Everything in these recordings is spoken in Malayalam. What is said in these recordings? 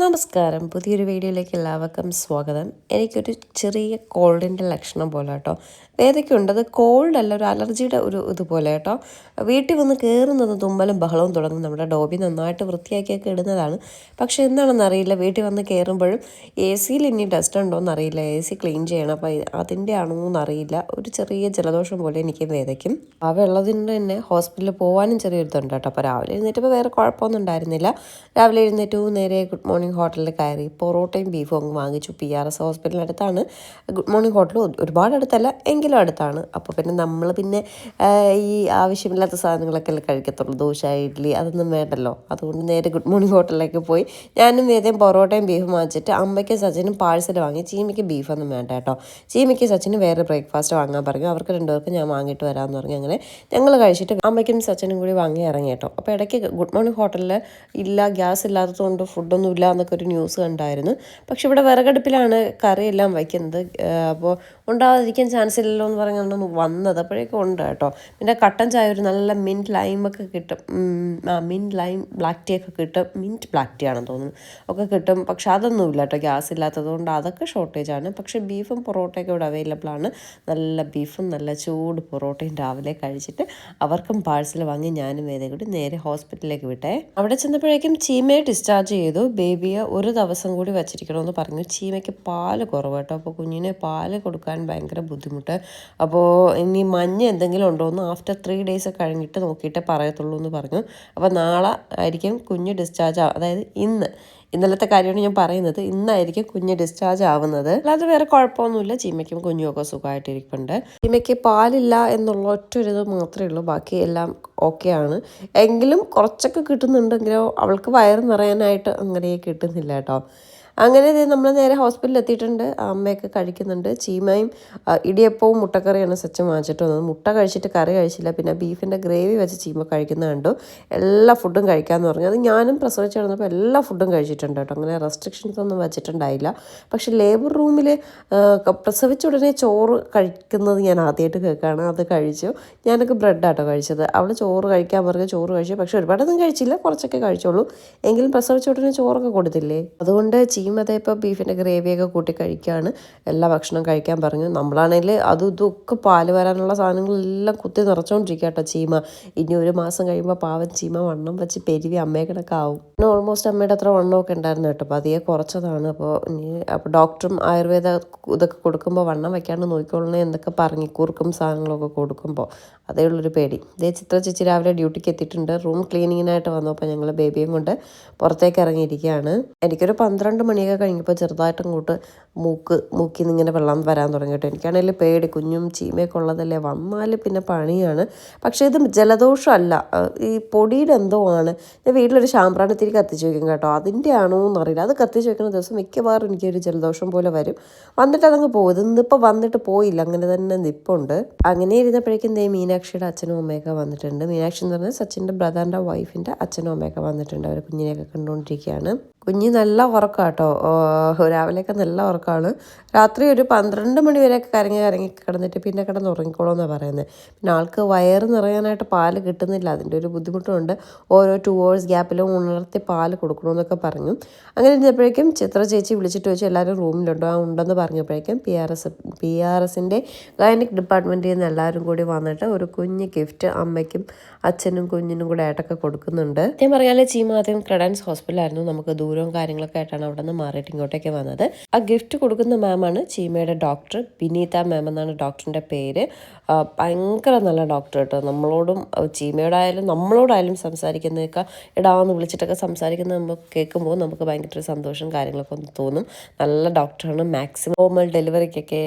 നമസ്കാരം. പുതിയൊരു വീഡിയോയിലേക്ക് എല്ലാവർക്കും സ്വാഗതം. എനിക്കൊരു ചെറിയ കോൾഡിൻ്റെ ലക്ഷണം പോലെ കേട്ടോ. വേദനയ്ക്കുണ്ട്. അത് കോൾഡ് അല്ല, ഒരു അലർജിയുടെ ഇതുപോലെ കേട്ടോ. വീട്ടിൽ വന്ന് കയറുന്നത് തുമ്മലും ബഹളവും തുടങ്ങും. നമ്മുടെ ഡോബി നന്നായിട്ട് വൃത്തിയാക്കിയൊക്കെ ഇടുന്നതാണ്. പക്ഷേ എന്താണെന്നറിയില്ല, വീട്ടിൽ വന്ന് കയറുമ്പോഴും എ സിയിൽ ഇനി ഡസ്റ്റ് ഉണ്ടോയെന്ന് അറിയില്ല. എ സി ക്ലീൻ ചെയ്യണം. അപ്പോൾ അതിൻ്റെ ആണോ എന്നറിയില്ല, ഒരു ചെറിയ ജലദോഷം പോലെ എനിക്ക് വേദയ്ക്കും. ആ വെള്ളത്തിൻ്റെ തന്നെ ഹോസ്പിറ്റലിൽ പോകാനും ചെറിയൊരു ഇതുണ്ട് കേട്ടോ. അപ്പോൾ രാവിലെ എഴുന്നേറ്റപ്പോൾ വേറെ കുഴപ്പമൊന്നും ഉണ്ടായിരുന്നില്ല. രാവിലെ എഴുന്നേറ്റു, നേരെ ഗുഡ് മോർണിംഗ് ഹോട്ടലിൽ കയറി പൊറോട്ടയും ബീഫും അങ്ങ് വാങ്ങിച്ചു. PRS ഹോസ്പിറ്റലിനടുത്താണ് ഗുഡ് മോർണിംഗ് ഹോട്ടൽ. ഒരുപാട് അടുത്തല്ല, എങ്കിലും അടുത്താണ്. അപ്പോൾ പിന്നെ നമ്മൾ ഈ ആവശ്യമില്ലാത്ത സാധനങ്ങളൊക്കെ അല്ലേ കഴിക്കത്തുള്ളൂ. ദോശ, ഇഡ്ഡലി അതൊന്നും വേണ്ടല്ലോ. അതുകൊണ്ട് നേരെ ഗുഡ് മോർണിംഗ് ഹോട്ടലിലേക്ക് പോയി ഞാനും വേദയും പൊറോട്ടയും ബീഫും വാങ്ങിച്ചിട്ട് അമ്മയ്ക്കും സച്ചിനും പാഴ്സൽ വാങ്ങി. ചീമയ്ക്ക് ബീഫൊന്നും വേണ്ട കേട്ടോ. ചീമയ്ക്ക് സച്ചിനും വേറെ ബ്രേക്ക്ഫാസ്റ്റ് വാങ്ങാൻ പറഞ്ഞു. അവർക്ക് രണ്ടുപേർക്കും ഞാൻ വാങ്ങിയിട്ട് വരാമെന്ന് പറഞ്ഞു. അങ്ങനെ ഞങ്ങൾ കഴിച്ചിട്ട് അമ്മയ്ക്കും സച്ചിനും കൂടി വാങ്ങി ഇറങ്ങി കേട്ടോ. അപ്പോൾ ഇടയ്ക്ക് ഗുഡ് മോർണിംഗ് ഹോട്ടലിൽ ഇല്ല, ഗ്യാസ് ഇല്ലാത്തതുകൊണ്ട് ഫുഡൊന്നും ഇല്ല എന്നൊക്കെ ഒരു ന്യൂസ് കണ്ടായിരുന്നു. പക്ഷെ ഇവിടെ വിറകടുപ്പിലാണ് കറിയെല്ലാം വയ്ക്കുന്നത്. അപ്പോൾ ഉണ്ടാകാതിരിക്കാൻ ചാൻസ് ഇല്ലല്ലോ എന്ന് പറഞ്ഞാണ് വന്നത്. അപ്പോഴേക്കും ഉണ്ട് കേട്ടോ. പിന്നെ കട്ടൻ ചായ, ഒരു നല്ല മിൻറ്റ് ലൈമൊക്കെ കിട്ടും. മിൻറ്റ് ലൈം ബ്ലാക്ക് ടീ ഒക്കെ കിട്ടും. മിൻറ്റ് ബ്ലാക്ക് ടീ ആണെന്ന് തോന്നുന്നു ഒക്കെ കിട്ടും. പക്ഷെ അതൊന്നുമില്ല കേട്ടോ, ഗ്യാസ് ഇല്ലാത്തത് കൊണ്ട് അതൊക്കെ ഷോർട്ടേജാണ്. പക്ഷേ ബീഫും പൊറോട്ടയൊക്കെ ഇവിടെ അവൈലബിൾ ആണ്. നല്ല ബീഫും നല്ല ചൂട് പൊറോട്ടയും രാവിലെ കഴിച്ചിട്ട് അവർക്കും പാഴ്സൽ വാങ്ങി ഞാനും വേദയും കൂടി നേരെ ഹോസ്പിറ്റലിലേക്ക് വിട്ടേ. അവിടെ ചെന്നപ്പോഴേക്കും ചീമയെ ഡിസ്ചാർജ് ചെയ്തു. ബേബിയെ ഒരു ദിവസം കൂടി വച്ചിരിക്കണമെന്ന് പറഞ്ഞു. ചീമയ്ക്ക് പാല് കുറവ് കേട്ടോ. അപ്പോൾ കുഞ്ഞിനെ പാല് കൊടുക്കാൻ ഭയങ്കര ബുദ്ധിമുട്ട്. അപ്പോൾ ഇനി മഞ്ഞ് എന്തെങ്കിലും ഉണ്ടോ എന്ന് ആഫ്റ്റർ 3 days കഴിഞ്ഞിട്ട് നോക്കിയിട്ടേ പറയത്തുള്ളൂ എന്ന് പറഞ്ഞു. അപ്പോൾ നാളെ ആയിരിക്കും കുഞ്ഞ് ഡിസ്ചാർജ്, അതായത് ഇന്നലത്തെ കാര്യമാണ് ഞാൻ പറയുന്നത്. ഇന്നായിരിക്കും കുഞ്ഞ് ഡിസ്ചാർജ് ആവുന്നത്. അല്ലാതെ വേറെ കുഴപ്പമൊന്നുമില്ല. ചീമയ്ക്കും കുഞ്ഞുമൊക്കെ സുഖമായിട്ടിരിപ്പുണ്ട്. ചീമയ്ക്ക് പാലില്ല എന്നുള്ള ഒറ്റൊരിത് മാത്രമേ ഉള്ളൂ. ബാക്കി എല്ലാം ഓക്കെയാണ്. എങ്കിലും കുറച്ചൊക്കെ കിട്ടുന്നുണ്ടെങ്കിലോ അവൾക്ക് വയറ് നിറയാനായിട്ട് അങ്ങനെ കിട്ടുന്നില്ല കേട്ടോ. അങ്ങനെ നമ്മൾ നേരെ ഹോസ്പിറ്റലിൽ എത്തിയിട്ടുണ്ട്. അമ്മയൊക്കെ കഴിക്കുന്നുണ്ട്. ചീമയും ഇടിയപ്പവും മുട്ടക്കറിയാണ് സച്ചിൻ വാങ്ങിച്ചിട്ട് വന്നത്. മുട്ട കഴിച്ചിട്ട് കറി കഴിച്ചില്ല. പിന്നെ ബീഫിൻ്റെ ഗ്രേവി വെച്ച് ചീമ കഴിക്കുന്നത് കണ്ടു. എല്ലാ ഫുഡും കഴിക്കാമെന്ന് പറഞ്ഞു. അത് ഞാനും പ്രസവിച്ച് കിടന്നപ്പോൾ എല്ലാ ഫുഡും കഴിച്ചിട്ടുണ്ട് കേട്ടോ. അങ്ങനെ റെസ്ട്രിക്ഷൻസ് ഒന്നും വെച്ചിട്ടുണ്ടായില്ല. പക്ഷേ ലേബർ റൂമിൽ പ്രസവിച്ച ഉടനെ ചോറ് കഴിക്കുന്നത് ഞാൻ ആദ്യമായിട്ട് കേൾക്കുകയാണ്. അത് കഴിച്ചു. ഞാനൊക്കെ ബ്രെഡാട്ടോ കഴിച്ചത്. അവൾ ചോറ് കഴിക്കാൻ പറഞ്ഞ് ചോറ് കഴിച്ചു. പക്ഷേ ഒരുപാടൊന്നും കഴിച്ചില്ല, കുറച്ചൊക്കെ കഴിച്ചോളൂ. എങ്കിലും പ്രസവിച്ച ഉടനെ ചോറൊക്കെ കൊടുത്തില്ലേ. അതുകൊണ്ട് ചീമ ഇപ്പോൾ ബീഫിൻ്റെ ഗ്രേവിയൊക്കെ കൂട്ടി കഴിക്കുകയാണ്. എല്ലാ ഭക്ഷണം കഴിക്കാൻ പറഞ്ഞു. നമ്മളാണെങ്കിൽ അതും ഇതൊക്കെ പാല് വരാനുള്ള സാധനങ്ങളെല്ലാം കുത്തി നിറച്ചുകൊണ്ടിരിക്കുക കേട്ടോ ചീമ. ഇനി 1 മാസം കഴിയുമ്പോൾ പാവം ചീമ വണ്ണം വെച്ച് പെരുവി അമ്മയെ കിടക്കാവും. പിന്നെ ഓൾമോസ്റ്റ് അമ്മയുടെ അത്ര വണ്ണമൊക്കെ ഉണ്ടായിരുന്നു കേട്ടോ. അപ്പോൾ അധികം കുറച്ചതാണ്. അപ്പോൾ ഡോക്ടറും ആയുർവേദ ഇതൊക്കെ കൊടുക്കുമ്പോൾ വണ്ണം വയ്ക്കാണ്ട് നോക്കിക്കൊള്ളണേ എന്നൊക്കെ പറഞ്ഞ് കുറുക്കും സാധനങ്ങളൊക്കെ കൊടുക്കുമ്പോൾ അതേ ഉള്ളൊരു പേടി. ഇതേ ചിത്ര ചേച്ചി രാവിലെ ഡ്യൂട്ടിക്ക് എത്തിയിട്ടുണ്ട്. റൂം ക്ലീനിങ്ങിനായിട്ട് വന്നപ്പോൾ ഞങ്ങൾ ബേബിയും കൊണ്ട് പുറത്തേക്ക് ഇറങ്ങിയിരിക്കുകയാണ്. എനിക്കൊരു 12 മണിയൊക്കെ കഴിഞ്ഞപ്പോൾ ചെറുതായിട്ട് അങ്ങോട്ട് മൂക്കിൽ നിന്ന് ഇങ്ങനെ വെള്ളം വരാൻ തുടങ്ങി കേട്ടോ. എനിക്കാണെങ്കിൽ പേടി, കുഞ്ഞും ചീമയൊക്കെ ഉള്ളതല്ലേ, വന്നാൽ പിന്നെ പണിയാണ്. പക്ഷേ ഇത് ജലദോഷമല്ല, ഈ പൊടിയുടെ എന്തോ ആണ്. ഞാൻ വീട്ടിലൊരു ശാമ്പ്രാണിത്തിരി കത്തിച്ച് വയ്ക്കും കേട്ടോ. അതിൻ്റെ ആണോ എന്നറിയില്ല. അത് കത്തിച്ച് വയ്ക്കുന്ന ദിവസം മിക്കവാറും എനിക്കൊരു ജലദോഷം പോലെ വരും. വന്നിട്ട് അതങ്ങ് പോകും. ഇന്നിപ്പോൾ വന്നിട്ട് പോയില്ല, അങ്ങനെ തന്നെ നിപ്പുണ്ട്. അങ്ങനെ ഇരുന്നപ്പോഴേക്കും മീനാക്ഷിയുടെ അച്ഛനും അമ്മയൊക്കെ വന്നിട്ടുണ്ട്. മീനാക്ഷി എന്ന് പറഞ്ഞാൽ സച്ചിൻ്റെ ബ്രദറിൻ്റെ വൈഫിൻ്റെ അച്ഛനും അമ്മയൊക്കെ വന്നിട്ടുണ്ട്. അവർ കുഞ്ഞിനെയൊക്കെ കണ്ടുകൊണ്ടിരിക്കുകയാണ്. കുഞ്ഞ് നല്ല ഉറക്കം കേട്ടോ. രാവിലെയൊക്കെ നല്ല ഉറക്കമാണ്. രാത്രി ഒരു 12 മണി വരെയൊക്കെ കരങ്ങി കിടന്നിട്ട് പിന്നെ കിടന്ന് ഉറങ്ങിക്കോളൂന്നാണ് പറയുന്നത്. പിന്നെ ആൾക്ക് വയറ് നിറയാനായിട്ട് പാല് കിട്ടുന്നില്ല, അതിൻ്റെ ഒരു ബുദ്ധിമുട്ടുണ്ട്. ഓരോ 2 hours ഗ്യാപ്പിലും ഉണർത്തി പാല് കൊടുക്കണമെന്നൊക്കെ പറഞ്ഞു. അങ്ങനെ ഇരുന്നപ്പോഴേക്കും ചിത്ര ചേച്ചി വിളിച്ചിട്ട് വെച്ചു എല്ലാവരും റൂമിലുണ്ടോ? ഉണ്ടെന്ന് പറഞ്ഞപ്പോഴേക്കും PRSൻ്റെ ഗൈനിക് ഡിപ്പാർട്ട്മെൻറ്റിൽ നിന്ന് എല്ലാവരും കൂടി വന്നിട്ട് ഒരു കുഞ്ഞ് ഗിഫ്റ്റ് അമ്മയ്ക്കും അച്ഛനും കുഞ്ഞിനും കൂടെ ആയിട്ടൊക്കെ കൊടുക്കുന്നുണ്ട്. ഞാൻ പറയാല്ലേ, ചീമ ആദ്യം ക്രെഡൻസ് ഹോസ്പിറ്റലായിരുന്നു. നമുക്ക് ദൂരവും കാര്യങ്ങളൊക്കെ ആയിട്ടാണ് അവിടെ നിന്ന് മാറിയിട്ട് ഇങ്ങോട്ടേക്ക് വന്നത്. ആ ഗിഫ്റ്റ് കൊടുക്കുന്ന മാമാണ് ചീമയുടെ ഡോക്ടർ. വിനീത മാം എന്നാണ് ഡോക്ടറിൻ്റെ പേര്. ഭയങ്കര നല്ല ഡോക്ടർ കേട്ടോ. നമ്മളോടും ചീമയോടായാലും നമ്മളോടായാലും സംസാരിക്കുന്നതൊക്കെ ഇടാമെന്ന് വിളിച്ചിട്ടൊക്കെ സംസാരിക്കുന്നത് നമുക്ക് കേൾക്കുമ്പോൾ നമുക്ക് ഭയങ്കര ഒരു സന്തോഷം കാര്യങ്ങളൊക്കെ ഒന്ന് തോന്നും. നല്ല ഡോക്ടറാണ്. മാക്സിമം നോർമൽ ഡെലിവറിക്കൊക്കെ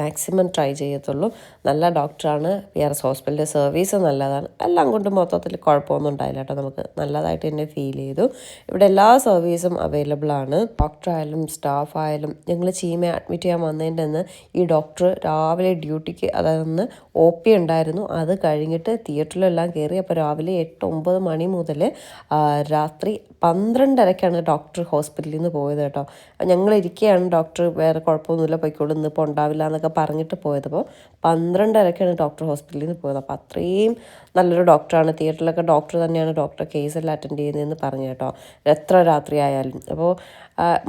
മാക്സിമം ട്രൈ ചെയ്യത്തുള്ളൂ. നല്ല ഡോക്ടറാണ്. PRS ഹോസ്പിറ്റലിൻ്റെ സർവീസ് നല്ലതാണ്. എല്ലാം കൊണ്ടും മൊത്തത്തിൽ കുഴപ്പമൊന്നും ഉണ്ടായില്ല കേട്ടോ. നമുക്ക് നല്ലതായിട്ട് തന്നെ ഫീൽ ചെയ്തു. ഇവിടെ എല്ലാ സർവീസും അവൈലബിൾ ആണ്. ഡോക്ടറായാലും സ്റ്റാഫായാലും. ഞങ്ങൾ ചീമയെ അഡ്മിറ്റ് ചെയ്യാൻ വന്നതിൻ്റെ അന്ന് ഈ ഡോക്ടർ രാവിലെ ഡ്യൂട്ടിക്ക്, അതായത് OP ഉണ്ടായിരുന്നു. അത് കഴിഞ്ഞിട്ട് തിയേറ്ററിലെല്ലാം കയറി. അപ്പോൾ രാവിലെ 8-9 മണി മുതൽ രാത്രി 12:30 ഡോക്ടർ ഹോസ്പിറ്റലിൽ നിന്ന് പോയത് കേട്ടോ. ഞങ്ങളിരിക്കുകയാണ്. ഡോക്ടർ വേറെ കുഴപ്പമൊന്നുമില്ല, പൊയ്ക്കോളൂ, ഇന്നിപ്പോൾ ഉണ്ടാവില്ല എന്നൊക്കെ പറഞ്ഞിട്ട് പോയത്. അപ്പോൾ 12:30 ഡോക്ടർ ഹോസ്പിറ്റലിൽ ഹോസ്പിറ്റലിൽ നിന്ന് പോയത്. അപ്പോൾ അത്രയും നല്ലൊരു ഡോക്ടറാണ്, തിയേറ്ററിലൊക്കെ ഡോക്ടർ തന്നെയാണ് ഡോക്ടർ കേസെല്ലാം അറ്റൻഡ് ചെയ്യുന്നതെന്ന് പറഞ്ഞു കേട്ടോ, എത്ര രാത്രി ആയാലും. അപ്പോൾ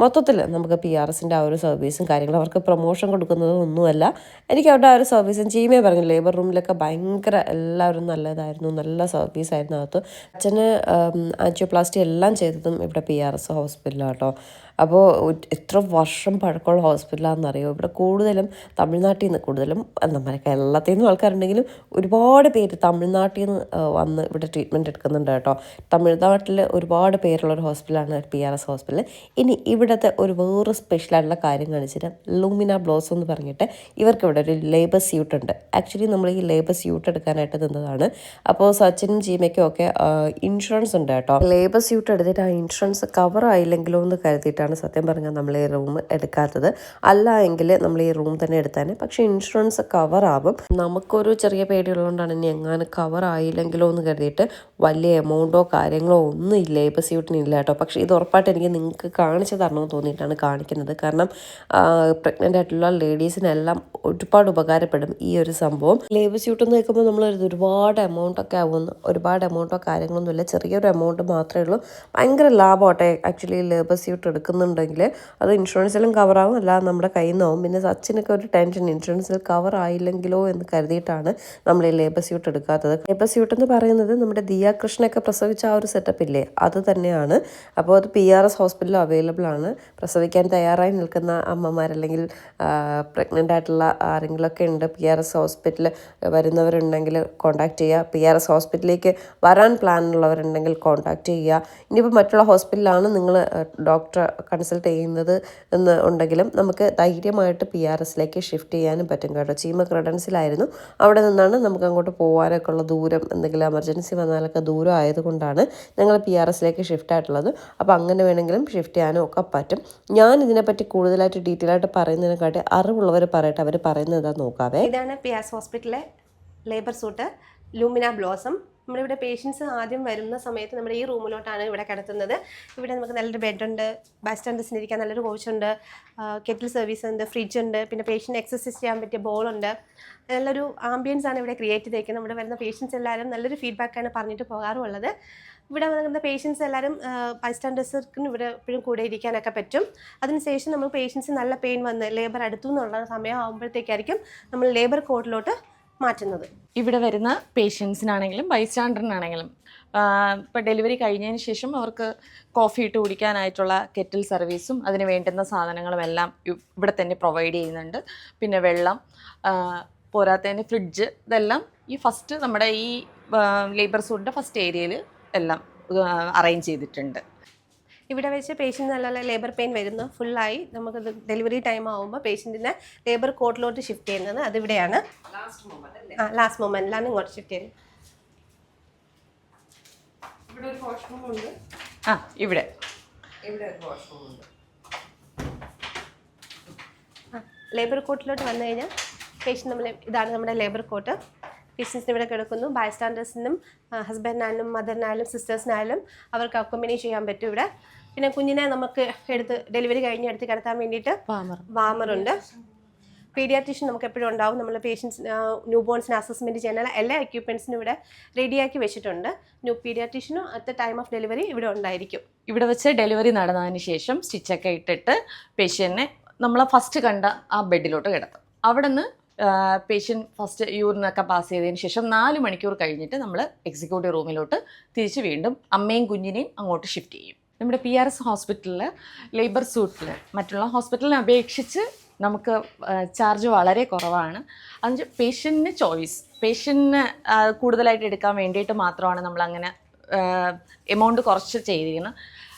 മൊത്തത്തിൽ നമുക്ക് PRSൻ്റെ ആ ഒരു സർവീസും കാര്യങ്ങളും, അവർക്ക് പ്രൊമോഷൻ കൊടുക്കുന്നതും ഒന്നുമല്ല. എനിക്ക് അവരുടെ ആ ഒരു സർവീസും ചീമയെ പറഞ്ഞു, ലേബർ റൂമിലൊക്കെ ഭയങ്കര എല്ലാവരും നല്ലതായിരുന്നു, നല്ല സർവീസായിരുന്നു അകത്ത്. അച്ഛന് ആൻജിയോപ്ലാസ്റ്റി എല്ലാം ചെയ്തതും ഇവിടെ PRS ഹോസ്പിറ്റലാണ് കേട്ടോ. അപ്പോൾ എത്ര വർഷം പഴക്കമുള്ള ഹോസ്പിറ്റലാണെന്നറിയോ. ഇവിടെ കൂടുതലും തമിഴ്നാട്ടിൽ നിന്ന്, കൂടുതലും നമ്മുടെ കേരളത്തിൽ നിന്നും ആൾക്കാരുണ്ടെങ്കിലും ഒരുപാട് പേര് തമിഴ്നാട്ടിൽ നിന്ന് വന്ന് ഇവിടെ ട്രീറ്റ്മെൻറ്റ് എടുക്കുന്നുണ്ട് കേട്ടോ. തമിഴ്നാട്ടിൽ ഒരുപാട് പേരുള്ളൊരു ഹോസ്പിറ്റലാണ് PRS ഹോസ്പിറ്റൽ. ഇനി ഇവിടുത്തെ ഒരു വേറെ സ്പെഷ്യലായിട്ടുള്ള കാര്യം കാണിച്ചിട്ട്, ലൂമിന ബ്ലോസം എന്ന് പറഞ്ഞിട്ട് ഇവർക്ക് ഇവിടെ ഒരു ലേബർ സ്യൂട്ട് ഉണ്ട്. ആക്ച്വലി നമ്മൾ ഈ ലേബർ സ്യൂട്ട് എടുക്കാനായിട്ട് നിന്നതാണ്. അപ്പോൾ സച്ചിനും ചീമയ്ക്കും ഒക്കെ ഇൻഷുറൻസ് ഉണ്ട് കേട്ടോ. ലേബർ സ്യൂട്ട് എടുത്തിട്ട് ആ ഇൻഷുറൻസ് കവർ ആയില്ലെങ്കിലോ എന്ന് കരുതിയിട്ടാണ് സത്യം പറഞ്ഞാൽ നമ്മൾ ഈ റൂം എടുക്കാത്തത്. അല്ല എങ്കിൽ നമ്മൾ ഈ റൂം തന്നെ എടുത്താൽ, പക്ഷേ ഇൻഷുറൻസ് കവർ ആവും. നമുക്കൊരു ചെറിയ പേടിയുള്ളതുകൊണ്ടാണ് ഇനി എങ്ങാനും കവർ ആയില്ലെങ്കിലോ എന്ന് കരുതിയിട്ട് വലിയ എമൗണ്ടോ കാര്യങ്ങളോ ഒന്നും ഈ ലേബർ സ്യൂട്ടിന് ഇല്ല കേട്ടോ. പക്ഷേ ഇത് ഉറപ്പായിട്ട് എനിക്ക് നിങ്ങൾക്ക് കാണിച്ചു തരണമെന്ന് തോന്നിയിട്ടാണ് കാണിക്കുന്നത്. കാരണം പ്രഗ്നൻ്റ് ആയിട്ടുള്ള ലേഡീസിനെല്ലാം ഒരുപാട് ഉപകാരപ്പെടും ഈ ഒരു സംഭവം. ലേബർ സ്യൂട്ട് എന്ന് കേൾക്കുമ്പോൾ നമ്മൾ ഒരുപാട് എമൗണ്ടൊക്കെ ആവുമെന്ന്. ഒരുപാട് എമൗണ്ടോ കാര്യങ്ങളൊന്നുമില്ല, ചെറിയൊരു എമൗണ്ട് മാത്രമേ ഉള്ളൂ. ഭയങ്കര ലാഭമാട്ടെ ആക്ച്വലി ലേബർ സ്യൂട്ട് എടുക്കുന്നുണ്ടെങ്കിൽ. അത് ഇൻഷുറൻസിലും കവറാവും, അല്ലാതെ നമ്മുടെ കയ്യിൽ നിന്നാവും. പിന്നെ സച്ചിനൊക്കെ ഒരു ടെൻഷൻ, ഇൻഷുറൻസിൽ കവർ ആയില്ലെങ്കിലോ എന്ന് കരുതിയിട്ടാണ് നമ്മൾ ഈ ലേബർ സ്യൂട്ട് എടുക്കാത്തത്. ലേബർ സ്യൂട്ട് എന്ന് പറയുന്നത് നമ്മുടെ ദിയ കൃഷ്ണയൊക്കെ പ്രസവിച്ച ആ ഒരു സെറ്റപ്പ് ഇല്ലേ, അത് തന്നെയാണ്. അപ്പോൾ അത് PRS ഹോസ്പിറ്റലിൽ അവൈലബിൾ ആണ്. പ്രസവിക്കാൻ തയ്യാറായി നിൽക്കുന്ന അമ്മമാരല്ലെങ്കിൽ പ്രഗ്നൻ്റ് ആയിട്ടുള്ള ആരെങ്കിലുമൊക്കെ ഉണ്ട്, PRS ഹോസ്പിറ്റലിൽ വരുന്നവരുണ്ടെങ്കിൽ കോൺടാക്റ്റ് ചെയ്യുക. PRS ഹോസ്പിറ്റലിലേക്ക് വരാൻ പ്ലാൻ ഉള്ളവരുണ്ടെങ്കിൽ കോൺടാക്റ്റ് ചെയ്യുക. ഇനിയിപ്പോൾ മറ്റുള്ള ഹോസ്പിറ്റലിലാണ് നിങ്ങൾ ഡോക്ടറെ കൺസൾട്ട് ചെയ്യുന്നത് എന്ന് ഉണ്ടെങ്കിലും നമുക്ക് ധൈര്യമായിട്ട് PRSലേക്ക് ഷിഫ്റ്റ് ചെയ്യാനും പറ്റും കേട്ടോ. ചീമ ക്രെഡൻസിലായിരുന്നു, അവിടെ നിന്നാണ് നമുക്ക് അങ്ങോട്ട് പോകാനൊക്കെ ഉള്ള ദൂരം, എന്തെങ്കിലും എമർജൻസി വന്നാലൊക്കെ ദൂരം ആയതുകൊണ്ടാണ് ഞങ്ങൾ PRSലേക്ക് ഷിഫ്റ്റ് ആയിട്ടുള്ളത്. അപ്പോൾ അങ്ങനെ വേണമെങ്കിലും ഷിഫ്റ്റ് ചെയ്യാനും ഒക്കെ പറ്റും. ഞാൻ ഇതിനെപ്പറ്റി കൂടുതലായിട്ട് ഡീറ്റെയിൽ ആയിട്ട് പറയുന്നതിനെക്കാട്ടി അറിവുള്ളവർ പറയട്ടെ, അവർ പറയുന്നത് എന്താ നോക്കാവേ. ഇതാണ് PRS ഹോസ്പിറ്റലിലെ ലേബർ സൂട്ട് ലൂമിന ബ്ലോസം. നമ്മളിവിടെ പേഷ്യൻസ് ആദ്യം വരുന്ന സമയത്ത് നമ്മുടെ ഈ റൂമിലോട്ടാണ് ഇവിടെ കിടത്തുന്നത്. ഇവിടെ നമുക്ക് നല്ലൊരു ബെഡുണ്ട്, ബൈസ്റ്റാൻഡേഴ്സിന് ഇരിക്കാൻ നല്ലൊരു കോച്ചുണ്ട്, കെറ്റിൽ സർവീസ് ഉണ്ട്, ഫ്രിഡ്ജ് ഉണ്ട്, പിന്നെ പേഷ്യൻ്റ് എക്സസൈസ് ചെയ്യാൻ പറ്റിയ ബോളുണ്ട്. നല്ലൊരു ആംബിയൻസ് ആണ് ഇവിടെ ക്രിയേറ്റ് ചെയ്തേക്കുന്നത്. ഇവിടെ വരുന്ന പേഷ്യൻസ് എല്ലാവരും നല്ലൊരു ഫീഡ്ബാക്കാണ് പറഞ്ഞിട്ട് പോകാറുള്ളത്. ഇവിടെ വരുന്ന പേഷ്യൻസ് എല്ലാവരും ബൈസ്റ്റാൻഡേഴ്സിന് ഇവിടെ എപ്പോഴും കൂടെ ഇരിക്കാനൊക്കെ പറ്റും. അതിനുശേഷം നമ്മൾ പേഷ്യൻസ് നല്ല പെയിൻ വന്ന് ലേബർ അടുത്തു എന്നുള്ള സമയം ആകുമ്പോഴത്തേക്കായിരിക്കും നമ്മൾ ലേബർ കോഡിലോട്ട് മാറ്റുന്നത്. ഇവിടെ വരുന്ന പേഷ്യൻസിനാണെങ്കിലും ബൈസ്റ്റാൻഡറിനാണെങ്കിലും ഇപ്പോൾ ഡെലിവറി കഴിഞ്ഞതിന് ശേഷം അവർക്ക് കോഫി ഇട്ട് കുടിക്കാനായിട്ടുള്ള കെറ്റിൽ സർവീസും അതിന് വേണ്ടുന്ന സാധനങ്ങളും എല്ലാം ഇവിടെ തന്നെ പ്രൊവൈഡ് ചെയ്യുന്നുണ്ട്. പിന്നെ വെള്ളം, പോരാത്തതിന് ഫ്രിഡ്ജ്, ഇതെല്ലാം ഈ ഫസ്റ്റ് നമ്മുടെ ഈ ലേബർ സൂട്ടിൻ്റെ ഫസ്റ്റ് ഏരിയയിൽ എല്ലാം അറേഞ്ച് ചെയ്തിട്ടുണ്ട്. ഇവിടെ വെച്ച് പേഷ്യൻ്റ് നല്ല ലേബർ പെയിൻ വരുന്നു ഫുള്ളായി, നമുക്കത് ഡെലിവറി ടൈം ആകുമ്പോൾ പേഷ്യൻറ്റിനെ ലേബർ കോഡിലോട്ട് ഷിഫ്റ്റ് ചെയ്യുന്നത് അതിവിടെയാണ്. ലാസ്റ്റ് മൊമെൻറ്റിലാണ് ഇങ്ങോട്ട് ഷിഫ്റ്റ് ചെയ്യുന്നത്. ഇവിടെ ഒരു വാഷ്റൂം ഉണ്ട്. ഇവിടെ ലേബർ കോട്ടിലോട്ട് വന്നു കഴിഞ്ഞാൽ പേഷ്യൻ്റ് നമ്മൾ ഇതാണ് നമ്മുടെ ലേബർ കോട്ട്. പേഷ്യൻസിന് ഇവിടെ കിടക്കുന്നു. ബൈസ്റ്റാൻഡേഴ്സിനും ഹസ്ബൻഡിനായാലും മദറിനായാലും സിസ്റ്റേഴ്സിനായാലും അവർക്ക് അക്കോമഡേറ്റ് ചെയ്യാൻ പറ്റും ഇവിടെ. പിന്നെ കുഞ്ഞിനെ നമുക്ക് എടുത്ത് ഡെലിവറി കഴിഞ്ഞ് എടുത്ത് കിടത്താൻ വേണ്ടിയിട്ട് വാമറുണ്ട്. പീഡിയാട്രീഷ്യൻ നമുക്ക് എപ്പോഴും ഉണ്ടാവും. നമ്മൾ പേഷ്യൻസ് ന്യൂ ബോൺസിന് അസസ്മെൻറ്റ് ചെയ്യാനുള്ള എല്ലാ എക്യുപ്മെൻറ്റ്സിനും ഇവിടെ റെഡിയാക്കി വെച്ചിട്ടുണ്ട്. പീഡിയാട്രീഷ്യനും at the time of delivery ഇവിടെ ഉണ്ടായിരിക്കും. ഇവിടെ വെച്ച് ഡെലിവറി നടന്നതിന് ശേഷം സ്റ്റിച്ചൊക്കെ ഇട്ടിട്ട് പേഷ്യൻറ്റിനെ നമ്മൾ ഫസ്റ്റ് കണ്ട ആ ബെഡിലോട്ട് കിടത്തും. അവിടെ നിന്ന് പേഷ്യൻറ്റ് ഫസ്റ്റ് യൂറിനൊക്കെ പാസ് ചെയ്തതിന് ശേഷം 4 മണിക്കൂർ കഴിഞ്ഞിട്ട് നമ്മൾ എക്സിക്യൂട്ടീവ് റൂമിലോട്ട് തിരിച്ച് വീണ്ടും അമ്മയും കുഞ്ഞിനെയും അങ്ങോട്ട് ഷിഫ്റ്റ് ചെയ്യും. നമ്മുടെ PRS ഹോസ്പിറ്റലിൽ ലേബർ സൂട്ടിൽ മറ്റുള്ള ഹോസ്പിറ്റലിനെ അപേക്ഷിച്ച് നമുക്ക് ചാർജ് വളരെ കുറവാണ്. അതിന് പേഷ്യൻറ്റിന് ചോയ്സ്, പേഷ്യൻറ്റിന് കൂടുതലായിട്ട് എടുക്കാൻ വേണ്ടിയിട്ട് മാത്രമാണ് നമ്മളങ്ങനെ എമൗണ്ട് കുറച്ച് ചെയ്തിരിക്കുന്നത്.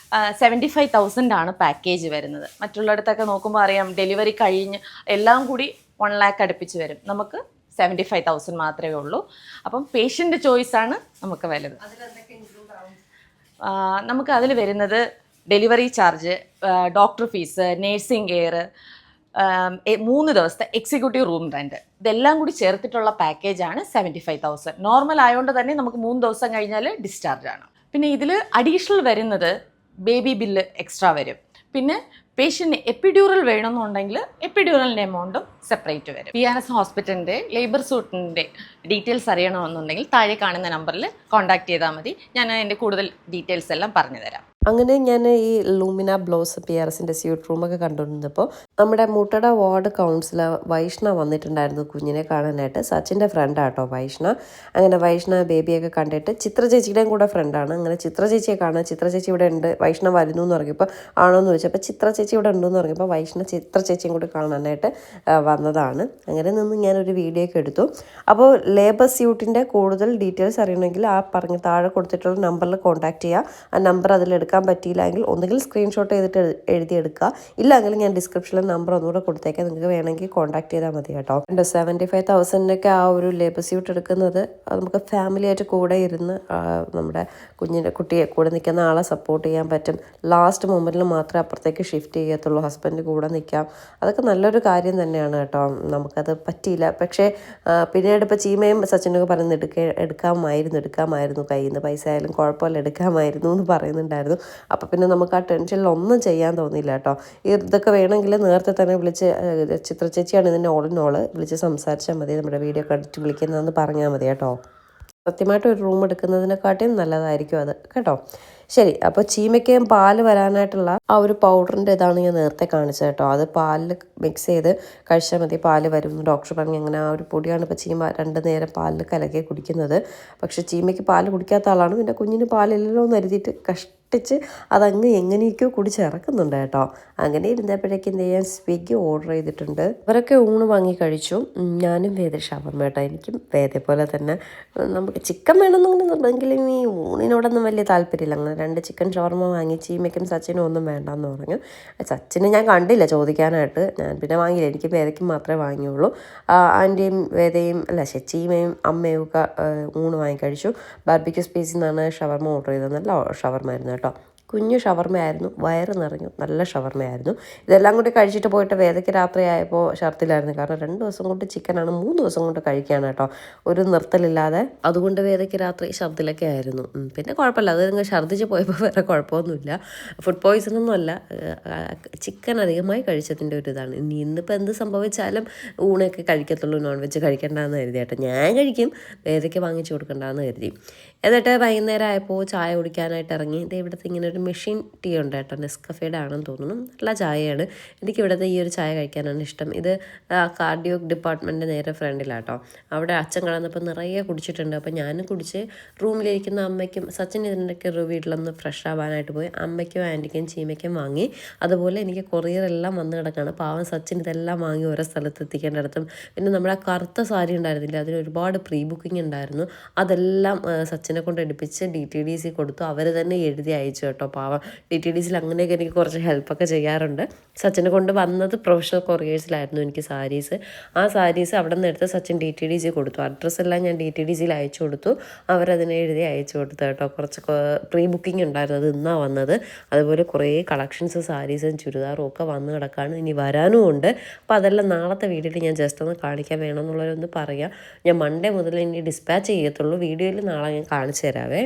75,000 പാക്കേജ് വരുന്നത്. മറ്റുള്ളിടത്തൊക്കെ നോക്കുമ്പോൾ അറിയാം ഡെലിവറി കഴിഞ്ഞ് എല്ലാം കൂടി 1 lakh അടുപ്പിച്ച് വരും. നമുക്ക് 75,000 മാത്രമേ ഉള്ളൂ. അപ്പം പേഷ്യൻ്റ് ചോയ്സാണ് നമുക്ക് വലുത്. നമുക്ക് അതിൽ വരുന്നത് delivery charge, doctor fees, nursing care, 3 ദിവസത്തെ എക്സിക്യൂട്ടീവ് റൂം റെൻറ്റ്, ഇതെല്ലാം കൂടി ചേർത്തിട്ടുള്ള പാക്കേജാണ് 75,000. നോർമൽ ആയതുകൊണ്ട് തന്നെ നമുക്ക് 3 ദിവസം കഴിഞ്ഞാൽ ഡിസ്ചാർജ് ആണ്. പിന്നെ ഇതിൽ അഡീഷണൽ വരുന്നത് ബേബി ബില്ല് എക്സ്ട്രാ വരും. പിന്നെ പേഷ്യൻറ്റിന് എപ്പിഡ്യൂറൽ വേണമെന്നുണ്ടെങ്കിൽ എപ്പിഡ്യൂറലിൻ്റെ എമൗണ്ടും സെപ്പറേറ്റ് വരും. PRS ഹോസ്പിറ്റലിൻ്റെ ലേബർ സൂട്ടിൻ്റെ ഡീറ്റെയിൽസ് അറിയണമെന്നുണ്ടെങ്കിൽ താഴെ കാണുന്ന നമ്പറിൽ കോൺടാക്ട് ചെയ്താൽ മതി. ഞാൻ അതിൻ്റെ കൂടുതൽ ഡീറ്റെയിൽസ് എല്ലാം പറഞ്ഞു തരാം. അങ്ങനെ ഞാൻ ഈ ലൂമിന ബ്ലോസം PRSൻ്റെ സ്യൂട്ട് റൂമൊക്കെ കണ്ടുകൊണ്ടിരുന്നപ്പോൾ നമ്മുടെ മുട്ടട വാർഡ് കൗൺസിലർ വൈഷ്ണ വന്നിട്ടുണ്ടായിരുന്നു കുഞ്ഞിനെ കാണാനായിട്ട്. സച്ചിൻ്റെ ഫ്രണ്ടാട്ടോ വൈഷ്ണ. അങ്ങനെ വൈഷ്ണ ബേബിയൊക്കെ കണ്ടിട്ട് ചിത്ര ചേച്ചിയുടെയും കൂടെ ഫ്രണ്ടാണ്. അങ്ങനെ ചിത്ര ചേച്ചിയെ കാണാൻ, ചിത്ര ചേച്ചി ഇവിടെ ഉണ്ട്, വൈഷ്ണ വരുന്നു എന്ന് പറഞ്ഞപ്പോൾ ആണോ എന്ന് ചോദിച്ചപ്പോൾ ചിത്ര ചേച്ചി ഇവിടെ ഉണ്ടെന്ന് പറഞ്ഞപ്പോൾ വൈഷ്ണ ചിത്ര ചേച്ചിയും കൂടി കാണാനായിട്ട് വന്നതാണ്. അങ്ങനെ നിന്ന് ഞാനൊരു വീഡിയോ ഒക്കെ എടുത്തു. അപ്പോൾ ലേബർ സ്യൂട്ടിൻ്റെ കൂടുതൽ ഡീറ്റെയിൽസ് അറിയണമെങ്കിൽ ആ പറഞ്ഞ് താഴെ കൊടുത്തിട്ടുള്ള നമ്പറിൽ കോൺടാക്ട് ചെയ്യുക. ആ നമ്പർ അതിലെടുക്കാൻ പറ്റിയില്ലെങ്കിൽ ഒന്നുകിൽ സ്ക്രീൻഷോട്ട് ചെയ്തിട്ട് എഴുതിയെടുക്കുക, ഇല്ലെങ്കിൽ ഞാൻ ഡിസ്ക്രിപ്ഷനിൽ നമ്പർ ഒന്നുകൂടെ കൊടുത്തേക്കാം, നിങ്ങൾക്ക് വേണമെങ്കിൽ കോൺടാക്ട് ചെയ്താൽ മതി കേട്ടോ. 75,000 ആ ഒരു ലേബർ സ്യൂട്ട് എടുക്കുന്നത് നമുക്ക് ഫാമിലിയായിട്ട് കൂടെ ഇരുന്ന് നമ്മുടെ കുട്ടിയെ കൂടെ നിൽക്കുന്ന ആളെ സപ്പോർട്ട് ചെയ്യാൻ പറ്റും. ലാസ്റ്റ് മൊമെൻറ്റിൽ മാത്രമേ അപ്പുറത്തേക്ക് ഷിഫ്റ്റ് ചെയ്യത്തുള്ളൂ, ഹസ്ബൻഡ് കൂടെ നിൽക്കാം. അതൊക്കെ നല്ലൊരു കാര്യം തന്നെയാണ് കേട്ടോ. നമുക്കത് പറ്റിയില്ല, പക്ഷേ പിന്നീട് ഇപ്പോൾ ചീമയും സച്ചിനൊക്കെ പറയുന്നത് എടുക്കാമായിരുന്നു കയ്യിൽ നിന്ന് പൈസ ആയാലും കുഴപ്പമില്ല, എടുക്കാമായിരുന്നു എന്ന് പറയുന്നുണ്ടായിരുന്നു. അപ്പോൾ പിന്നെ നമുക്ക് ആ ടെൻഷനിൽ ഒന്നും ചെയ്യാൻ തോന്നിയില്ല കേട്ടോ. ഇതൊക്കെ വേണമെങ്കിൽ നേരത്തെ തന്നെ വിളിച്ച് ചിത്ര ചേച്ചിയാണ് ഇതിൻ്റെ ഓളിനോള് വിളിച്ച് സംസാരിച്ചാൽ മതി, നമ്മുടെ വീഡിയോ കണ്ടിട്ട് വിളിക്കുന്നതെന്ന് പറഞ്ഞാൽ മതി കേട്ടോ. സത്യമായിട്ട് ഒരു റൂം എടുക്കുന്നതിനെക്കാട്ടിയും നല്ലതായിരിക്കും അത് കേട്ടോ. ശരി, അപ്പോൾ ചീമയ്ക്കും പാല് വരാനായിട്ടുള്ള ആ ഒരു പൗഡറിൻ്റെ ഇതാണ് ഞാൻ നേരത്തെ കാണിച്ചത് കേട്ടോ. അത് പാലിൽ മിക്സ് ചെയ്ത് കഴിച്ചാൽ മതി, പാല് വരും ഡോക്ടർ പറഞ്ഞു. അങ്ങനെ ആ ഒരു പൊടിയാണ് ഇപ്പോൾ ചീമ 2 നേരം പാലിൽ കലക്കി കുടിക്കുന്നത്. പക്ഷേ ചീമയ്ക്ക് പാല് കുടിക്കാത്ത ആളാണ്. പിന്നെ കുഞ്ഞിന് പാലില്ലല്ലോ എന്ന് കരുതിയിട്ട് കഷ്ടിച്ച് അതങ്ങ് എങ്ങനെയൊക്കെയോ കുടിച്ചിറക്കുന്നുണ്ട് കേട്ടോ. അങ്ങനെ ഇരുന്നപ്പോഴേക്കും എന്ത് ചെയ്യാൻ സ്വിഗ്ഗി ഓർഡർ ചെയ്തിട്ടുണ്ട്. അവരൊക്കെ ഊണ് വാങ്ങി കഴിച്ചു. ഞാനും വേദ ഷവർമ്മ കേട്ടോ. എനിക്കും വേദ പോലെ തന്നെ നമുക്ക് ചിക്കൻ വേണമെന്നുണ്ടെങ്കിലും ഈ ഊണിനോടൊന്നും വലിയ താല്പര്യമില്ല. അങ്ങനെ 2 ചിക്കൻ ഷവർമ്മ വാങ്ങി. ചീമയ്ക്കും സച്ചിനും ഒന്നും വേണ്ടെന്ന് പറഞ്ഞു. സച്ചിന് ഞാൻ കണ്ടില്ല ചോദിക്കാനായിട്ട്, ഞാൻ പിന്നെ വാങ്ങിയില്ല. എനിക്ക് വേദയ്ക്കും മാത്രമേ വാങ്ങിയുള്ളൂ. ആൻറ്റിയും വേദയും ചീമയും അമ്മയും ഒക്കെ ഊണ് വാങ്ങി കഴിച്ചു. ബാർബിക്യൂ സ്പേസിൽ നിന്നാണ് ഷവർമ്മ ഓർഡർ ചെയ്തത്. നല്ല ഷവർമ്മ ആയിരുന്നു കേട്ടോ. കുഞ്ഞു ഷവർമ്മയായിരുന്നു, വയറ് നിറഞ്ഞു, നല്ല ഷവർമ്മയായിരുന്നു. ഇതെല്ലാം കൂടി കഴിച്ചിട്ട് പോയിട്ട് വേദയ്ക്ക് രാത്രിയായപ്പോൾ ഛർദിലായിരുന്നു. കാരണം 2 ദിവസം കൊണ്ട് ചിക്കനാണ്, 3 ദിവസം കൊണ്ട് കഴിക്കുകയാണ് കേട്ടോ, ഒരു നിർത്തലില്ലാതെ. അതുകൊണ്ട് വേദയ്ക്ക് രാത്രി ഛർദിലൊക്കെ ആയിരുന്നു. പിന്നെ കുഴപ്പമില്ല, അത് നിങ്ങൾ ഛർദിച്ച് പോയപ്പോൾ വേറെ കുഴപ്പമൊന്നുമില്ല. ഫുഡ് പോയ്സണൊന്നും അല്ല, ചിക്കൻ അധികമായി കഴിച്ചതിൻ്റെ ഒരു ഇതാണ്. ഇന്നിപ്പോൾ എന്ത് സംഭവിച്ചാലും ഊണൊക്കെ കഴിക്കത്തുള്ളൂ, നോൺ വെജ് കഴിക്കേണ്ടതെന്ന് കരുതി കേട്ടോ. ഞാൻ കഴിക്കും, വേദയ്ക്ക് വാങ്ങിച്ചു കൊടുക്കണ്ടെന്ന് കരുതി. എന്നിട്ട് വൈകുന്നേരം ആയപ്പോൾ ചായ കുടിക്കാനായിട്ട് ഇറങ്ങി. ഇത് ഇവിടുത്തെ ഇങ്ങനെ ഒരു മെഷീൻ ടീ ഉണ്ട് കേട്ടോ, നെസ്കഫേയുടെ ആണെന്ന് തോന്നുന്നു. നല്ല ചായയാണ്. എനിക്ക് ഇവിടുത്തെ ഈ ഒരു ചായ കഴിക്കാനാണ് ഇഷ്ടം. ഇത് കാർഡിയോ ഡിപ്പാർട്ട്മെൻറ്റിൻ്റെ നേരെ ഫ്രണ്ടിലാട്ടോ. അവിടെ അച്ഛൻ കിടന്നപ്പോൾ നിറയെ കുടിച്ചിട്ടുണ്ട്. അപ്പോൾ ഞാനും കുടിച്ച് റൂമിലിരിക്കുന്ന അമ്മയ്ക്കും സച്ചിൻ ഇതിൻ്റെയൊക്കെ ഒരു വീട്ടിലൊന്ന് ഫ്രഷ് ആവാനായിട്ട് പോയി. അമ്മയ്ക്കും ആൻറ്റിക്കും ചീമയ്ക്കും വാങ്ങി. അതുപോലെ എനിക്ക് കൊറിയറെല്ലാം വന്ന് കിടക്കുകയാണ്. പാവം സച്ചിൻ ഇതെല്ലാം വാങ്ങി ഓരോ സ്ഥലത്ത് എത്തിക്കേണ്ടിടത്തും. പിന്നെ നമ്മുടെ കറുത്ത സാരി ഉണ്ടായിരുന്നില്ല, അതിന് ഒരുപാട് പ്രീ ബുക്കിംഗ് ഉണ്ടായിരുന്നു. അതെല്ലാം സച്ചിനെ കൊണ്ട് എടുപ്പിച്ച് DTDC കൊടുത്തു. അവർ തന്നെ എഴുതി അയച്ചു കേട്ടോ. പാവം DTDCയിൽ അങ്ങനെയൊക്കെ എനിക്ക് കുറച്ച് ഹെൽപ്പൊക്കെ ചെയ്യാറുണ്ട്. സച്ചിനെ കൊണ്ട് വന്നത് പ്രൊഫഷണൽ കൊറിയേഴ്സിലായിരുന്നു എനിക്ക് സാരീസ്. ആ സാരീസ് അവിടെ നിന്ന് എടുത്ത് സച്ചിൻ DTDC കൊടുത്തു. അഡ്രസ്സെല്ലാം ഞാൻ DTDCയിൽ അയച്ചു കൊടുത്തു. അവരതിനെ എഴുതി അയച്ചു കൊടുത്തു കേട്ടോ. കുറച്ച് പ്രീ ബുക്കിംഗ് ഉണ്ടായിരുന്നു, അത് ഇന്നാണ് വന്നത്. അതുപോലെ കുറേ കളക്ഷൻസ് സാരീസും ചുരിദാറും ഒക്കെ വന്ന് കിടക്കാണ്, ഇനി വരാനും ഉണ്ട്. അപ്പോൾ അതെല്ലാം നാളത്തെ വീഡിയോയിൽ ഞാൻ ജസ്റ്റ് ഒന്ന് കാണിക്കാൻ വേണമെന്നുള്ളവരൊന്ന് പറയാം. ഞാൻ മൺഡേ മുതൽ ഇനി ഡിസ്പാച്ച് ചെയ്യത്തുള്ളൂ. വീഡിയോയിൽ നാളെ ഞാൻ കാണിച്ചു തരാവേ.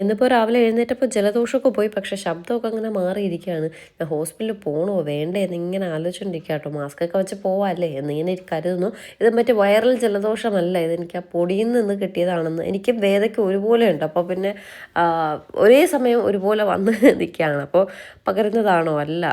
ഇന്നിപ്പോൾ രാവിലെ എഴുന്നേറ്റപ്പോൾ ജലദോഷമൊക്കെ പോയി, പക്ഷേ ശബ്ദമൊക്കെ അങ്ങനെ മാറിയിരിക്കുകയാണ്. ഞാൻ ഹോസ്പിറ്റലിൽ പോകണോ വേണ്ടേ എന്നിങ്ങനെ ആലോചിച്ചുകൊണ്ടിരിക്കുക കേട്ടോ. മാസ്കൊക്കെ വെച്ച് പോവാല്ലേ എന്നിങ്ങനെ കരുതുന്നു. ഇത് മറ്റേ വൈറൽ ജലദോഷമല്ല, ഇതെനിക്ക് ആ പൊടിയിൽ നിന്ന് കിട്ടിയതാണെന്ന്. എനിക്ക് വേദയ്ക്ക് ഒരുപോലെ ഉണ്ട്. അപ്പോൾ പിന്നെ ഒരേ സമയം ഒരുപോലെ വന്ന് നിൽക്കുകയാണ്. അപ്പോൾ പകരുന്നതാണോ? അല്ല.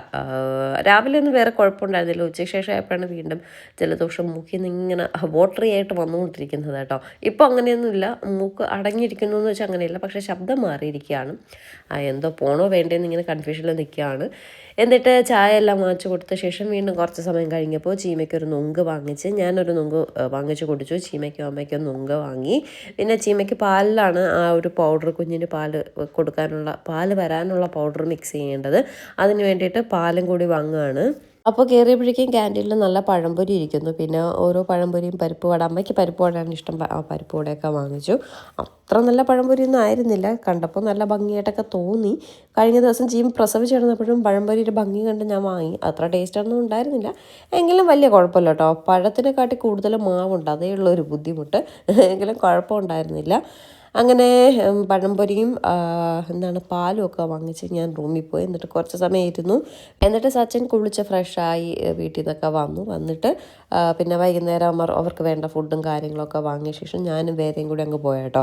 രാവിലെ ഒന്നും വേറെ കുഴപ്പമുണ്ടായിരുന്നില്ല. ഉച്ചയ്ക്ക് ശേഷം ആയപ്പോഴാണ് വീണ്ടും ജലദോഷം മൂക്കിൽ നിന്ന് ഇങ്ങനെ വാട്ടറി ആയിട്ട് വന്നുകൊണ്ടിരിക്കുന്നത് കേട്ടോ. ഇപ്പോൾ അങ്ങനെയൊന്നുമില്ല, മൂക്ക് അടങ്ങിയിരിക്കുന്നു എന്ന് വെച്ചാൽ അങ്ങനെയില്ല, പക്ഷേ ശബ്ദം മാറിയിരിക്കുകയാണ്. എന്തോ പോണോ വേണ്ടേന്ന് ഇങ്ങനെ കൺഫ്യൂഷനിൽ നിൽക്കുകയാണ്. എന്നിട്ട് ചായ എല്ലാം വാങ്ങിച്ചു കൊടുത്ത ശേഷം വീണ്ടും കുറച്ച് സമയം കഴിഞ്ഞപ്പോൾ ചീമയ്ക്കൊരു നൊങ്ക് വാങ്ങിച്ച് ഞാനൊരു നൊങ്ക് വാങ്ങിച്ച് കുടിച്ചു. ചീമയ്ക്കും അമ്മയ്ക്കും നൊങ്ക് വാങ്ങി. പിന്നെ ചീമയ്ക്ക് പാലിലാണ് ആ ഒരു പൗഡർ, കുഞ്ഞിന് പാല് വരാനുള്ള പൗഡർ മിക്സ് ചെയ്യേണ്ടത്. അതിന് വേണ്ടിയിട്ട് പാലും കൂടി വാങ്ങുകയാണ്. അപ്പോൾ കയറിയപ്പോഴേക്കും ക്യാൻറ്റീനിൽ നല്ല പഴംപൊരി ഇരിക്കുന്നു. പിന്നെ ഓരോ പഴംപൊരിയും പരിപ്പ് വട, അമ്മയ്ക്ക് പരിപ്പ് വടയാണ് ഇഷ്ടം. ആ പരിപ്പ് വടയൊക്കെ വാങ്ങിച്ചു. അത്ര നല്ല പഴംപൊരിയൊന്നും ആയിരുന്നില്ല, കണ്ടപ്പോൾ നല്ല ഭംഗിയായിട്ടൊക്കെ തോന്നി. കഴിഞ്ഞ ദിവസം ചീമ പ്രസവിച്ച് കിടന്നപ്പോഴും പഴംപൊരിയുടെ ഭംഗി കണ്ട് ഞാൻ വാങ്ങി. അത്ര ടേസ്റ്റൊന്നും ഉണ്ടായിരുന്നില്ല, എങ്കിലും വലിയ കുഴപ്പമില്ല കേട്ടോ. പഴത്തിനെക്കാട്ടി കൂടുതൽ മാവുണ്ട്, അതേ ഉള്ളൊരു ബുദ്ധിമുട്ട്, എങ്കിലും കുഴപ്പമുണ്ടായിരുന്നില്ല. അങ്ങനെ പഴംപൊരിയും എന്താണ് പാലും ഒക്കെ വാങ്ങിച്ച് ഞാൻ റൂമിൽ പോയി. എന്നിട്ട് കുറച്ച് സമയം ഇരുന്നു. എന്നിട്ട് സച്ചിൻ കുളിച്ച് ഫ്രഷായി വീട്ടിൽ നിന്നൊക്കെ വന്നിട്ട് പിന്നെ വൈകുന്നേരം അവർക്ക് വേണ്ട ഫുഡും കാര്യങ്ങളൊക്കെ വാങ്ങിയ ശേഷം ഞാനും വേദയും കൂടി അങ്ങ് പോയാട്ടോ.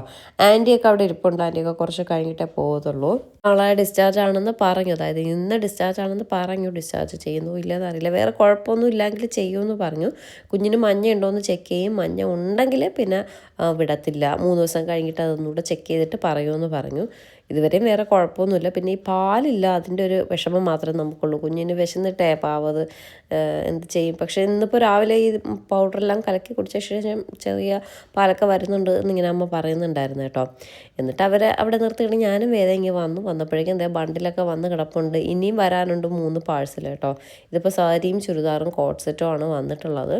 ആൻറ്റിയൊക്കെ അവിടെ ഇരിപ്പുണ്ട്. ആൻറ്റിയൊക്കെ കുറച്ച് കഴിഞ്ഞിട്ടേ പോകത്തുള്ളൂ. നാളെ ഡിസ്ചാർജ് ആണെന്ന് പറഞ്ഞു. അതായത് ഇന്ന് ഡിസ്ചാർജ് ആണെന്ന് പറഞ്ഞു. ഡിസ്ചാർജ് ചെയ്യുന്നു ഇല്ലയെന്ന് അറിയില്ല. വേറെ കുഴപ്പമൊന്നും ഇല്ലെങ്കിൽ ചെയ്യുമെന്ന് പറഞ്ഞു. കുഞ്ഞിന് മഞ്ഞ ഉണ്ടോയെന്ന് ചെക്ക് ചെയ്യും. മഞ്ഞ ഉണ്ടെങ്കിൽ പിന്നെ വിടത്തില്ല. 3 ദിവസം കഴിഞ്ഞിട്ട് അതൊന്നുകൂടെ ചെക്ക് ചെയ്തിട്ട് പറയുമെന്ന് പറഞ്ഞു. ഇതുവരെയും വേറെ കുഴപ്പമൊന്നുമില്ല. പിന്നെ ഈ പാലില്ല, അതിൻ്റെ ഒരു വിഷമം മാത്രമേ നമുക്കുള്ളൂ. കുഞ്ഞിന് വിശന്നിട്ടേ പാവത് എന്ത് ചെയ്യും. പക്ഷേ ഇന്നിപ്പോൾ രാവിലെ ഈ പൗഡറെല്ലാം കലക്കി കുടിച്ച ശേഷം ചെറിയ പാലൊക്കെ വരുന്നുണ്ട് എന്നിങ്ങനെ അമ്മ പറയുന്നുണ്ടായിരുന്നു കേട്ടോ. എന്നിട്ട് അവിടെ നിർത്തിയിട്ട് ഞാനും വേദന ഇങ്ങനെ വന്നപ്പോഴേക്കും എന്താ ബണ്ടിലൊക്കെ വന്ന് കിടപ്പുണ്ട്. ഇനിയും വരാനുണ്ട് 3 പാഴ്സൽ കേട്ടോ. ഇതിപ്പോൾ സാരിയും ചുരിദാറും കോട്ട് സെറ്റും ആണ് വന്നിട്ടുള്ളത്.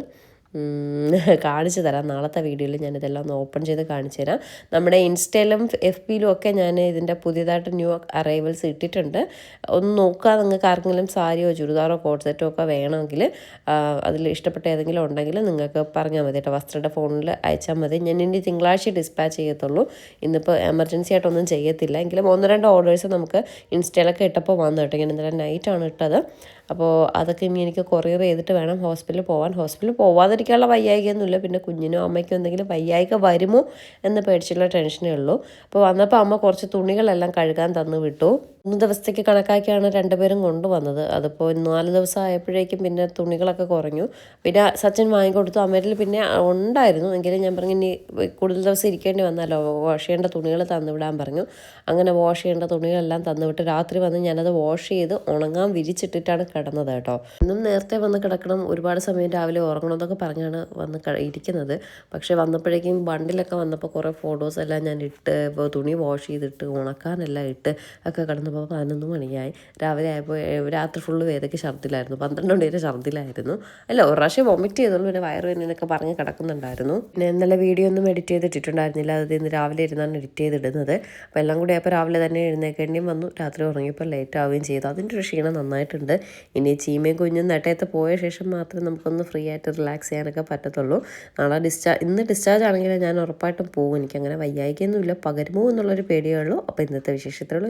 കാണിച്ചു തരാം. നാളത്തെ വീഡിയോയിൽ ഞാനിതെല്ലാം ഒന്ന് ഓപ്പൺ ചെയ്ത് കാണിച്ചു തരാം. നമ്മുടെ ഇൻസ്റ്റയിലും FBയിലും ഒക്കെ ഞാൻ ഇതിൻ്റെ പുതിയതായിട്ട് ന്യൂ അറൈവൽസ് ഇട്ടിട്ടുണ്ട്. ഒന്ന് നോക്കുക. നിങ്ങൾക്ക് ആർക്കെങ്കിലും സാരിയോ ചുരിദാറോ കോട്ട് സെറ്റോ ഒക്കെ വേണമെങ്കിൽ അതിൽ ഇഷ്ടപ്പെട്ട ഏതെങ്കിലും ഉണ്ടെങ്കിൽ നിങ്ങൾക്ക് പറഞ്ഞാൽ മതി കേട്ടോ. വസ്ത്രയുടെ ഫോണിൽ അയച്ചാൽ മതി. ഞാൻ ഇനി തിങ്കളാഴ്ച ഡിസ്പാച്ച് ചെയ്യത്തുള്ളൂ. ഇന്നിപ്പോൾ എമർജൻസി ആയിട്ടൊന്നും ചെയ്യത്തില്ല. എങ്കിലും 1-2 ഓർഡേഴ്സ് നമുക്ക് ഇൻസ്റ്റയിലൊക്കെ ഇട്ടപ്പോൾ വന്നു കേട്ടോ. ഞാൻ ഇന്നലെ നൈറ്റാണ് ഇട്ടത്. അപ്പോൾ അതൊക്കെ ഇനി എനിക്ക് കൊറിയർ ചെയ്തിട്ട് വേണം ഹോസ്പിറ്റലിൽ പോകാൻ. ഹോസ്പിറ്റലിൽ പോവാതിരിക്കാനുള്ള വയ്യായികയൊന്നുമില്ല. പിന്നെ കുഞ്ഞിനോ അമ്മയ്ക്കോ എന്തെങ്കിലും വയ്യായിക വരുമോ എന്ന് പേടിച്ചുള്ള ടെൻഷനേ ഉള്ളൂ. അപ്പോൾ വന്നപ്പോൾ അമ്മ കുറച്ച് തുണികളെല്ലാം കഴുകാൻ തന്നു വിട്ടു. 3 ദിവസത്തേക്ക് കണക്കാക്കിയാണ് 2 പേരും കൊണ്ടുവന്നത്. അതിപ്പോൾ 4 ദിവസം ആയപ്പോഴേക്കും പിന്നെ തുണികളൊക്കെ കുറഞ്ഞു. പിന്നെ സച്ചിൻ വാങ്ങിക്കൊടുത്തു. അമ്മയിൽ പിന്നെ ഉണ്ടായിരുന്നു. എങ്കിലും ഞാൻ പറഞ്ഞു ഇനി കൂടുതൽ ദിവസം ഇരിക്കേണ്ടി വന്നാലോ, വാഷ് ചെയ്യേണ്ട തുണികൾ തന്നുവിടാൻ പറഞ്ഞു. അങ്ങനെ വാഷ് ചെയ്യേണ്ട തുണികളെല്ലാം തന്നുവിട്ട് രാത്രി വന്ന് ഞാനത് വാഷ് ചെയ്ത് ഉണങ്ങാൻ വിരിച്ചിട്ടിട്ടാണ് കിടന്നത് കേട്ടോ. ഇന്നും നേരത്തെ വന്ന് കിടക്കണം, ഒരുപാട് സമയം രാവിലെ ഉറങ്ങണമെന്നൊക്കെ പറഞ്ഞാണ് വന്ന് ഇരിക്കുന്നത്. പക്ഷേ വന്നപ്പോഴേക്കും ബണ്ടിലൊക്കെ വന്നപ്പോൾ കുറേ ഫോട്ടോസ് എല്ലാം ഞാൻ ഇട്ട് ഇപ്പോൾ തുണി വാഷ് ചെയ്തിട്ട് ഉണക്കാനെല്ലാം ഇട്ട് ഒക്കെ കിടന്നപ്പോൾ 11 മണിയായി. രാവിലെ ആയപ്പോൾ രാത്രി ഫുള്ള് വേദയ്ക്ക് ഛർദ്ദിലായിരുന്നു. 12 മണി വരെ ഛർദ്ദിലായിരുന്നു. അല്ല, ഒരു പ്രാവശ്യം വൊമിറ്റ് ചെയ്തുള്ളൂ. പിന്നെ വയറുവേദനയൊക്കെ പറഞ്ഞ് കിടക്കുന്നുണ്ടായിരുന്നു. പിന്നെ ഇന്നലെ വീഡിയോ ഒന്നും എഡിറ്റ് ചെയ്തിട്ടുണ്ടായിരുന്നില്ല. അത് ഇന്ന് രാവിലെ ഇരുന്നാണ് എഡിറ്റ് ചെയ്തിടുന്നത്. അപ്പോൾ എല്ലാം കൂടി ആയപ്പോൾ രാവിലെ തന്നെ എഴുന്നേക്കേണ്ടിയും വന്നു. രാത്രി ഉറങ്ങിയപ്പോൾ ലേറ്റ് ആവുകയും ചെയ്തു. അതിൻ്റെ ഒരു ക്ഷീണം നന്നായിട്ടുണ്ട്. ഇനി ചീമയും കുഞ്ഞും നെട്ടയത്ത് പോയ ശേഷം മാത്രമേ നമുക്കൊന്ന് ഫ്രീ ആയിട്ട് റിലാക്സ് ചെയ്യാനൊക്കെ പറ്റത്തുള്ളൂ. ഇന്ന് ഡിസ്ചാർജ് ആണെങ്കിൽ ഞാൻ ഉറപ്പായിട്ടും പോകും. എനിക്കങ്ങനെ വയ്യായികയൊന്നുമില്ല. പകരുമോ എന്നുള്ളൊരു പേടിയേ ഉള്ളൂ. അപ്പോൾ ഇന്നത്തെ വിശേഷത്തിലുള്ള